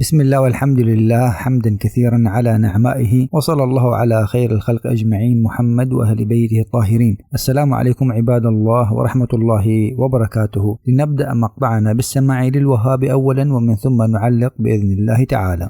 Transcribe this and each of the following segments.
بسم الله والحمد لله حمدا كثيرا على نعمائه، وصلى الله على خير الخلق أجمعين محمد وأهل بيته الطاهرين. السلام عليكم عباد الله ورحمة الله وبركاته. لنبدأ مقطعنا بالسماع للوهابي أولا ومن ثم نعلق بإذن الله تعالى.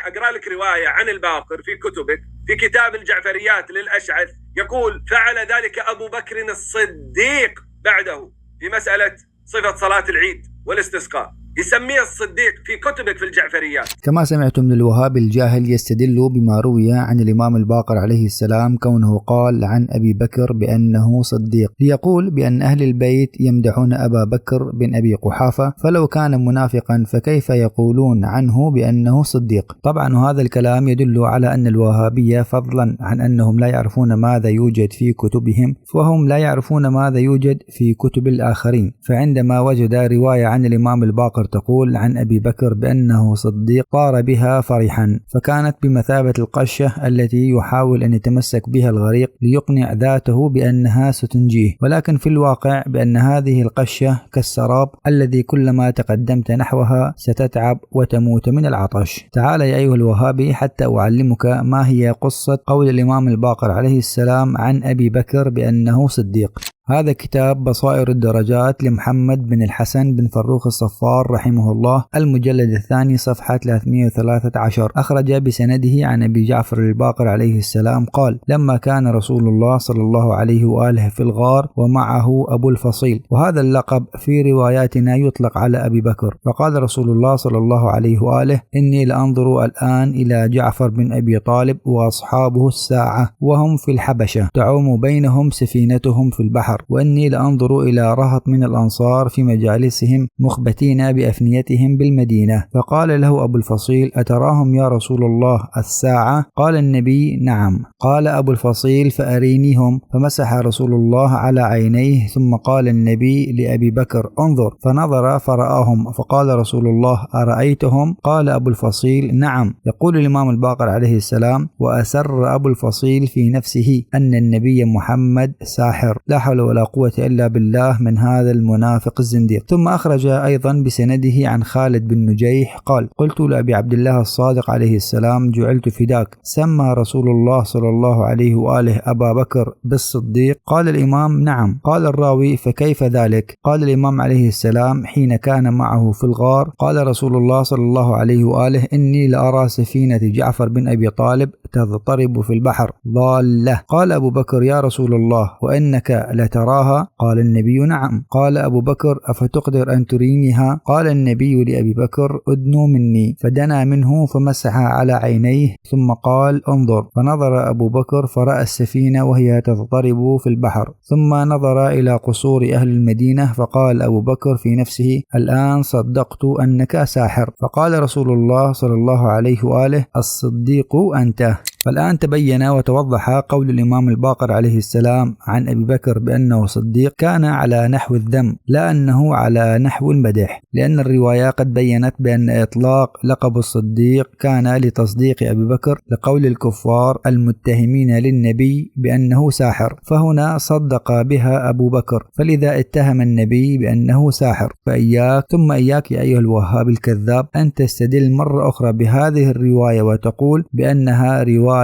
أقرأ لك رواية عن الباقر في كتبك في كتاب الجعفريات للأشعث، يقول فعل ذلك أبو بكر الصديق بعده في مسألة صفة صلاة العيد والاستسقاء، يسميه الصديق في كتبك في الجعفريات. كما سمعتم من الوهابي الجاهل يستدل بما روي عن الإمام الباقر عليه السلام كونه قال عن أبي بكر بأنه صديق، ليقول بأن أهل البيت يمدحون أبا بكر بن أبي قحافة، فلو كان منافقا فكيف يقولون عنه بأنه صديق؟ طبعا هذا الكلام يدل على أن الوهابية فضلا عن أنهم لا يعرفون ماذا يوجد في كتبهم، فهم لا يعرفون ماذا يوجد في كتب الآخرين. فعندما وجد رواية عن الإمام الباقر تقول عن أبي بكر بأنه صديق طار بها فرحا، فكانت بمثابة القشة التي يحاول أن يتمسك بها الغريق ليقنع ذاته بأنها ستنجيه، ولكن في الواقع بأن هذه القشة كالسراب الذي كلما تقدمت نحوها ستتعب وتموت من العطش. تعال يا أيها الوهابي حتى أعلمك ما هي قصة قول الإمام الباقر عليه السلام عن أبي بكر بأنه صديق. هذا كتاب بصائر الدرجات لمحمد بن الحسن بن فروخ الصفار رحمه الله، المجلد الثاني صفحة 313، أخرج بسنده عن أبي جعفر الباقر عليه السلام قال: لما كان رسول الله صلى الله عليه وآله في الغار ومعه أبو الفصيل، وهذا اللقب في رواياتنا يطلق على أبي بكر، فقال رسول الله صلى الله عليه وآله: إني لأنظر الآن إلى جعفر بن أبي طالب وأصحابه الساعة وهم في الحبشة تعوم بينهم سفينتهم في البحر، وإني لأنظر إلى رهط من الأنصار في مجالسهم مخبتين بأفنيتهم بالمدينة. فقال له أبو الفصيل: أتراهم يا رسول الله الساعة؟ قال النبي: نعم. قال أبو الفصيل: فأرينيهم. فمسح رسول الله على عينيه، ثم قال النبي لأبي بكر: انظر. فنظر فرآهم، فقال رسول الله: أرأيتهم؟ قال أبو الفصيل: نعم. يقول الإمام الباقر عليه السلام: وأسر أبو الفصيل في نفسه أن النبي محمد ساحر، لا حول ولا قوة إلا بالله من هذا المنافق الزنديق. ثم أخرج أيضا بسنده عن خالد بن نجيح قال: قلت لأبي عبد الله الصادق عليه السلام: جعلت فداك، سمى رسول الله صلى الله عليه وآله أبا بكر بالصديق؟ قال الإمام: نعم. قال الراوي: فكيف ذلك؟ قال الإمام عليه السلام: حين كان معه في الغار قال رسول الله صلى الله عليه وآله: إني لأرى سفينة جعفر بن أبي طالب تضطرب في البحر ضالة. قال أبو بكر: يا رسول الله، وإنك لتراها؟ قال النبي: نعم. قال أبو بكر: أفتقدر أن ترينيها؟ قال النبي لأبي بكر: أدنوا مني. فدنا منه فمسح على عينيه، ثم قال: انظر. فنظر أبو بكر فرأى السفينة وهي تضطرب في البحر، ثم نظر إلى قصور أهل المدينة، فقال أبو بكر في نفسه: الآن صدقت أنك ساحر. فقال رسول الله صلى الله عليه وآله: الصديق أنت. فالآن تبين وتوضح قول الإمام الباقر عليه السلام عن أبي بكر بأنه صديق كان على نحو الذم، لا أنه على نحو المدح، لأن الرواية قد بيّنت بأن إطلاق لقب الصديق كان لتصديق أبي بكر لقول الكفار المتهمين للنبي بأنه ساحر، فهنا صدق بها أبو بكر، فلذا اتهم النبي بأنه ساحر. فإياك ثم إياك يا أيها الوهاب الكذاب أن تستدل مرة أخرى بهذه الرواية وتقول بأنها رواية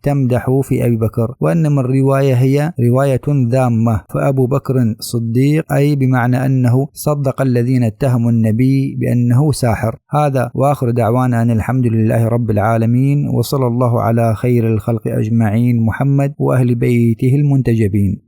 تمدح في أبي بكر، وإنما الرواية هي رواية ذامة، فأبو بكر صديق أي بمعنى أنه صدق الذين اتهموا النبي بأنه ساحر. هذا وآخر دعوانا أن الحمد لله رب العالمين، وصلى الله على خير الخلق أجمعين محمد وأهل بيته المنتجبين.